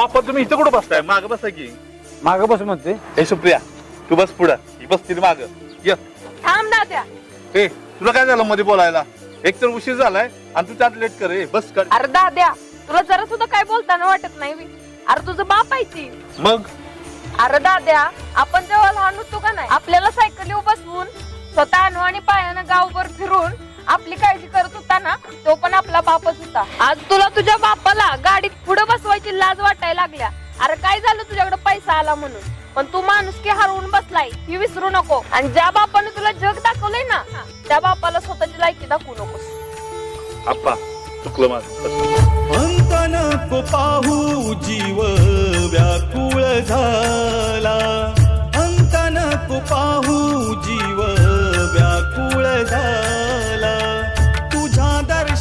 आपण तुम्ही इथं कुठं बसताय? माग बसा की. माग बस म्हणते. ए सुप्रिया, तू बस पुढं, ही बसतील माग. ये. थांब दाद्या. ए तुला काय झालं मध्ये बोलायला? एक तर उशीर झालाय आणि तू त्यात लेट कर. बस कर. अरे दाद्या, तुला जरा सुद्धा काय बोलताना वाटत नाही बी. अरे तुझं बाप आहे ती. मग अरे दाद्या, आपण जेव्हा लहान होतो का नाही, आपल्याला सायकलीवर बसवून स्वतः आणू आणि पायानं गावभर फिरून आपली काळजी करत होता ना, तो पण आपला बापच होता. आज तुला तुझ्या बापाला गाडीत पुढे बसवायची लाज वाटायला लागल्या. अरे काय झालं तुझ्याकडे पैसा आला म्हणून, पण तू माणुसकी हरवून बसलाय ही विसरू नको. आणि ज्या बापाने तुला जग दाखवलंय ना, त्या बापाला स्वतःची लायकी दाखवू नकोस. आप्पा चुकलं माझं. अंत नको पाहू जीव व्याकुळ झाला, अंत नको पाहू जीव व्याकुळ झाला.